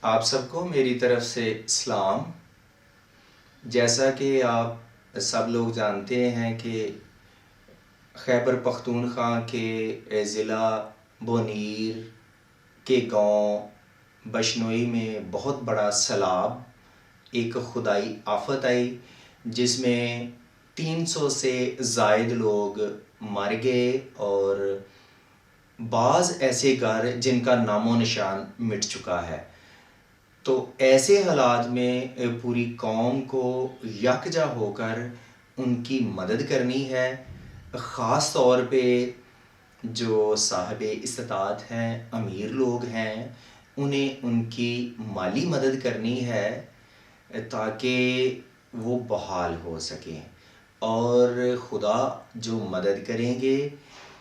آپ سب کو میری طرف سے سلام۔ جیسا کہ آپ سب لوگ جانتے ہیں کہ خیبر پختونخوا کے ضلع بونیر کے گاؤں بشنوئی میں بہت بڑا سیلاب، ایک خدائی آفت آئی جس میں 300 سے زائد لوگ مر گئے اور بعض ایسے گھر جن کا نام و نشان مٹ چکا ہے۔ تو ایسے حالات میں پوری قوم کو یکجا ہو کر ان کی مدد کرنی ہے، خاص طور پہ جو صاحب استطاعت ہیں، امیر لوگ ہیں، انہیں ان کی مالی مدد کرنی ہے تاکہ وہ بحال ہو سکیں، اور خدا جو مدد کریں گے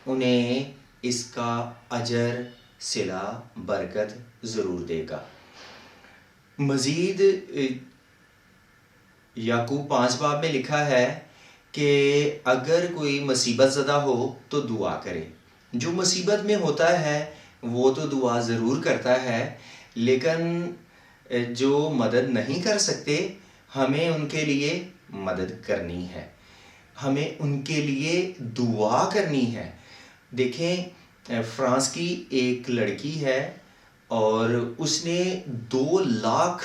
انہیں اس کا اجر صلہ برکت ضرور دے گا۔ مزید یعقوب 5 باب میں لکھا ہے کہ اگر کوئی مصیبت زدہ ہو تو دعا کرے۔ جو مصیبت میں ہوتا ہے وہ تو دعا ضرور کرتا ہے، لیکن جو مدد نہیں کر سکتے ہمیں ان کے لیے مدد کرنی ہے، ہمیں ان کے لیے دعا کرنی ہے۔ دیکھیں، فرانس کی ایک لڑکی ہے اور اس نے $2 لاکھ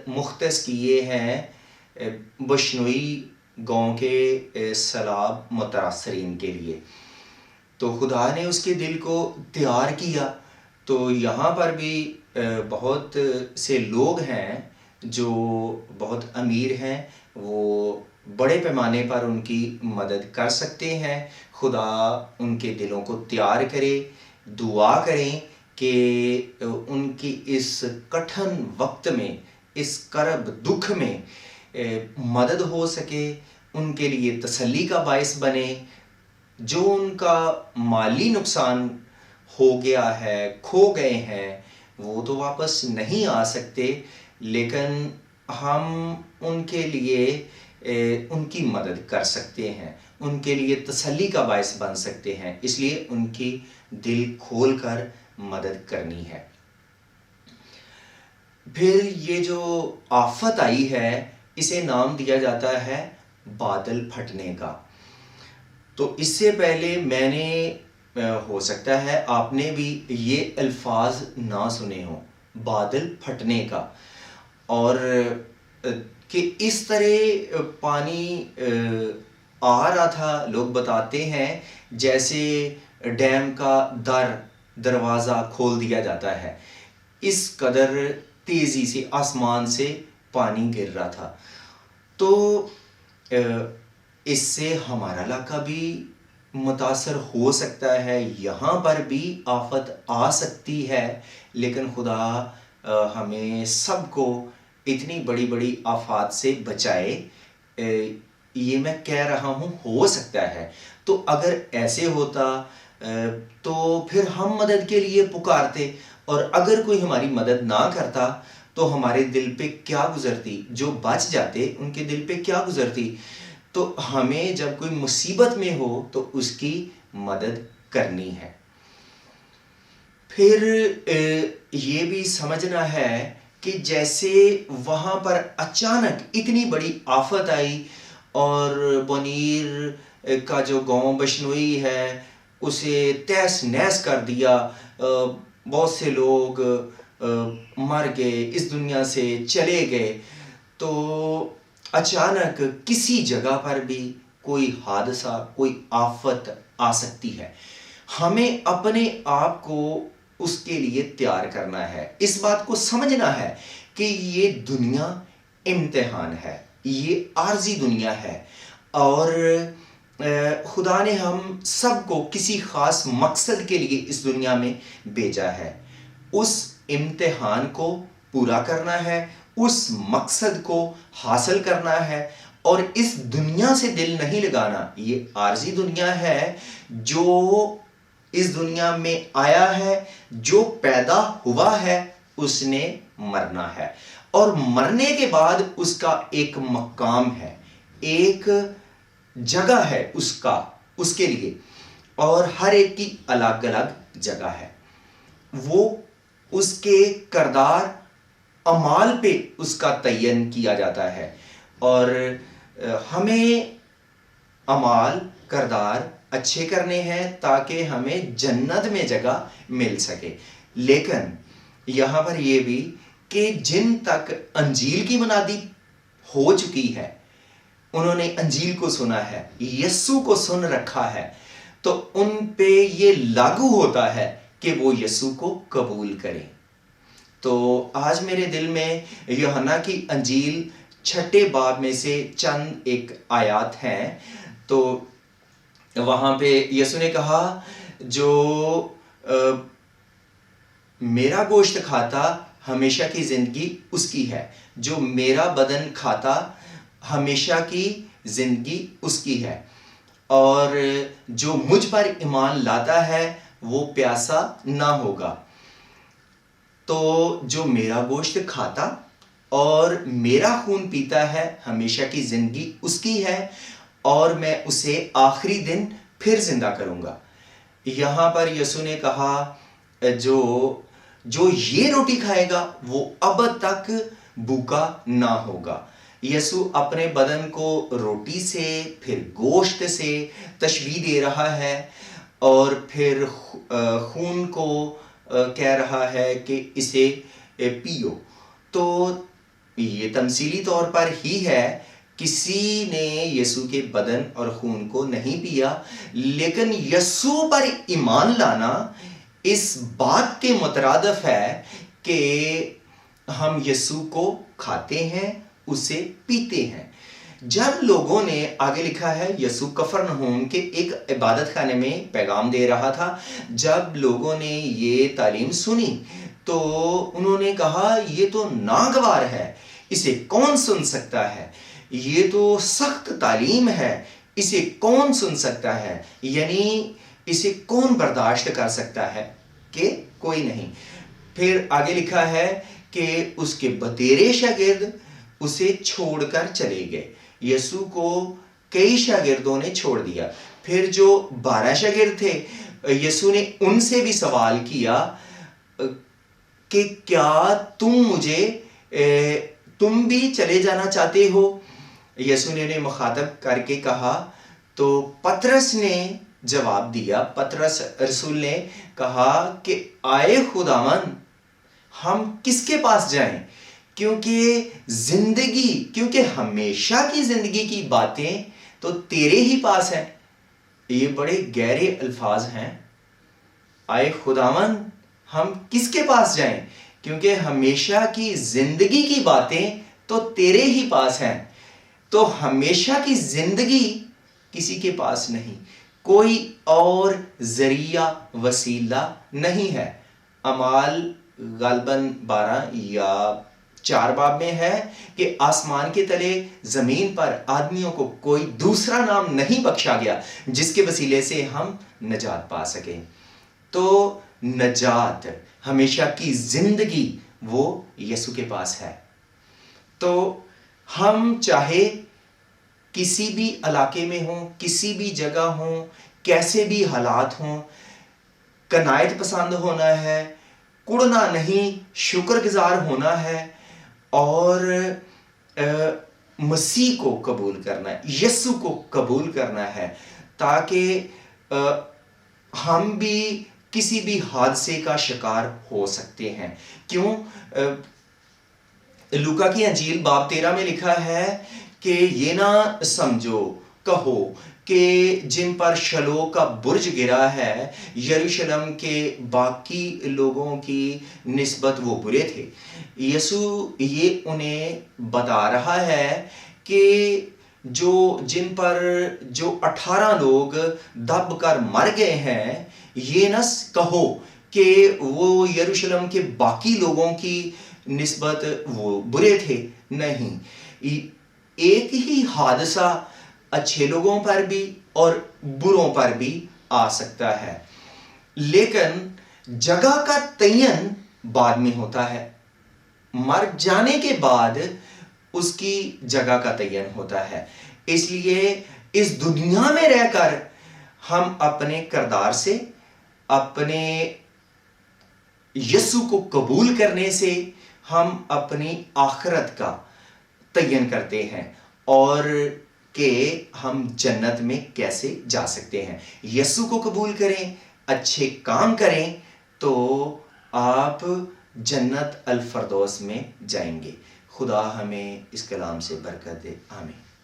مختص کیے ہیں بشنوئی گاؤں کے سیلاب متاثرین کے لیے۔ تو خدا نے اس کے دل کو تیار کیا۔ تو یہاں پر بھی بہت سے لوگ ہیں جو بہت امیر ہیں، وہ بڑے پیمانے پر ان کی مدد کر سکتے ہیں۔ خدا ان کے دلوں کو تیار کرے، دعا کریں کہ ان کی اس کٹھن وقت میں، اس کرب دکھ میں مدد ہو سکے، ان کے لیے تسلی کا باعث بنے۔ جو ان کا مالی نقصان ہو گیا ہے، کھو گئے ہیں، وہ تو واپس نہیں آ سکتے، لیکن ہم ان کے لیے ان کی مدد کر سکتے ہیں، ان کے لیے تسلی کا باعث بن سکتے ہیں، اس لیے ان کی دل کھول کر مدد کرنی ہے۔ پھر یہ جو آفت آئی ہے اسے نام دیا جاتا ہے بادل پھٹنے کا۔ تو اس سے پہلے میں نے ہو سکتا ہے آپ نے بھی یہ الفاظ نہ سنے ہوں، بادل پھٹنے کا، اور کہ اس طرح پانی آ رہا تھا۔ لوگ بتاتے ہیں جیسے ڈیم کا دروازہ کھول دیا جاتا ہے، اس قدر تیزی سے آسمان سے پانی گر رہا تھا۔ تو اس سے ہمارا علاقہ بھی متاثر ہو سکتا ہے، یہاں پر بھی آفت آ سکتی ہے، لیکن خدا ہمیں سب کو اتنی بڑی بڑی آفات سے بچائے، یہ میں کہہ رہا ہوں ہو سکتا ہے۔ تو اگر ایسے ہوتا تو پھر ہم مدد کے لیے پکارتے، اور اگر کوئی ہماری مدد نہ کرتا تو ہمارے دل پہ کیا گزرتی، جو بچ جاتے ان کے دل پہ کیا گزرتی۔ تو ہمیں جب کوئی مصیبت میں ہو تو اس کی مدد کرنی ہے۔ پھر یہ بھی سمجھنا ہے کہ جیسے وہاں پر اچانک اتنی بڑی آفت آئی اور بونیر کا جو گاؤں بشنوئی ہے اسے تہس نہس کر دیا، بہت سے لوگ مر گئے، اس دنیا سے چلے گئے، تو اچانک کسی جگہ پر بھی کوئی حادثہ، کوئی آفت آ سکتی ہے۔ ہمیں اپنے آپ کو اس کے لیے تیار کرنا ہے، اس بات کو سمجھنا ہے کہ یہ دنیا امتحان ہے، یہ عارضی دنیا ہے، اور خدا نے ہم سب کو کسی خاص مقصد کے لیے اس دنیا میں بھیجا ہے۔ اس امتحان کو پورا کرنا ہے، اس مقصد کو حاصل کرنا ہے، اور اس دنیا سے دل نہیں لگانا۔ یہ عارضی دنیا ہے، جو اس دنیا میں آیا ہے، جو پیدا ہوا ہے، اس نے مرنا ہے، اور مرنے کے بعد اس کا ایک مقام ہے، ایک جگہ ہے اس کے لیے، اور ہر ایک کی الگ الگ جگہ ہے۔ وہ اس کے کردار اعمال پہ اس کا تعین کیا جاتا ہے، اور ہمیں اعمال کردار اچھے کرنے ہیں تاکہ ہمیں جنت میں جگہ مل سکے۔ لیکن یہاں پر یہ بھی کہ جن تک انجیل کی منادی ہو چکی ہے، انہوں نے انجیل کو سنا ہے، یسوع کو سن رکھا ہے، تو ان پہ یہ لاگو ہوتا ہے کہ وہ یسوع کو قبول کریں۔ تو آج میرے دل میں یوحنا کی انجیل 6 باب میں سے چند ایک آیات ہیں، تو وہاں پہ یسوع نے کہا جو میرا گوشت کھاتا ہمیشہ کی زندگی اس کی ہے، جو میرا بدن کھاتا ہمیشہ کی زندگی اس کی ہے، اور جو مجھ پر ایمان لاتا ہے وہ پیاسا نہ ہوگا۔ تو جو میرا گوشت کھاتا اور میرا خون پیتا ہے ہمیشہ کی زندگی اس کی ہے، اور میں اسے آخری دن پھر زندہ کروں گا۔ یہاں پر یسوع نے کہا جو یہ روٹی کھائے گا وہ اب تک بھوکا نہ ہوگا۔ یسوع اپنے بدن کو روٹی سے پھر گوشت سے تشبیہ دے رہا ہے، اور پھر خون کو کہہ رہا ہے کہ اسے پیو۔ تو یہ تمثیلی طور پر ہی ہے، کسی نے یسوع کے بدن اور خون کو نہیں پیا، لیکن یسوع پر ایمان لانا اس بات کے مترادف ہے کہ ہم یسوع کو کھاتے ہیں، اسے پیتے ہیں۔ جب لوگوں نے، آگے لکھا ہے، یسوع کفرنہوم کے ایک عبادت خانے میں پیغام دے رہا تھا، جب لوگوں نے یہ تعلیم سنی تو انہوں نے کہا یہ تو ناگوار ہے، اسے کون سن سکتا ہے؟ یہ تو سخت تعلیم ہے، اسے کون سن سکتا ہے؟ یعنی اسے کون برداشت کر سکتا ہے؟ کہ کوئی نہیں۔ پھر آگے لکھا ہے کہ اس کے بتیرے شاگرد اسے چھوڑ کر چلے گئے۔ یسوع کو کئی شاگردوں نے چھوڑ دیا۔ پھر جو 12 شاگرد تھے، یسوع نے ان سے بھی سوال کیا کہ کیا تم بھی چلے جانا چاہتے ہو؟ یسوع نے انہیں مخاطب کر کے کہا، تو پطرس نے جواب دیا، پطرس رسول نے کہا کہ آئے خداوند، ہم کس کے پاس جائیں؟ کیونکہ ہمیشہ کی زندگی کی باتیں تو تیرے ہی پاس ہیں۔ یہ بڑے گہرے الفاظ ہیں، آئے خداوند ہم کس کے پاس جائیں؟ کیونکہ ہمیشہ کی زندگی کی باتیں تو تیرے ہی پاس ہیں۔ تو ہمیشہ کی زندگی کسی کے پاس نہیں، کوئی اور ذریعہ وسیلہ نہیں ہے۔ اعمال غالباً 12 یا 4 باب میں ہے کہ آسمان کے تلے زمین پر آدمیوں کو کوئی دوسرا نام نہیں بخشا گیا جس کے وسیلے سے ہم نجات پا سکیں۔ تو نجات، ہمیشہ کی زندگی، وہ یسوع کے پاس ہے۔ تو ہم چاہے کسی بھی علاقے میں ہوں، کسی بھی جگہ ہوں، کیسے بھی حالات ہوں، قناعت پسند ہونا ہے، کڑنا نہیں، شکر گزار ہونا ہے، اور مسیح کو قبول کرنا ہے، یسوع کو قبول کرنا ہے، تاکہ ہم بھی کسی بھی حادثے کا شکار ہو سکتے ہیں۔ کیوں؟ لوکا کی انجیل باب 13 میں لکھا ہے کہ یہ نہ سمجھو، کہو کہ جن پر شلو کا برج گرا ہے یروشلم کے باقی لوگوں کی نسبت وہ برے تھے۔ یسوع یہ انہیں بتا رہا ہے کہ جن پر 18 لوگ دب کر مر گئے ہیں، یہ نہ کہو کہ وہ یروشلم کے باقی لوگوں کی نسبت وہ برے تھے۔ نہیں، ایک ہی حادثہ اچھے لوگوں پر بھی اور بروں پر بھی آ سکتا ہے، لیکن جگہ کا تعین بعد میں ہوتا ہے۔ مر جانے کے بعد اس کی جگہ کا تعین ہوتا ہے۔ اس لیے اس دنیا میں رہ کر ہم اپنے کردار سے، اپنے یسوع کو قبول کرنے سے ہم اپنی آخرت کا تعین کرتے ہیں اور کہ ہم جنت میں کیسے جا سکتے ہیں. یسوع کو قبول کریں، اچھے کام کریں تو آپ جنت الفردوس میں جائیں گے. خدا ہمیں اس کلام سے برکت دے. آمین.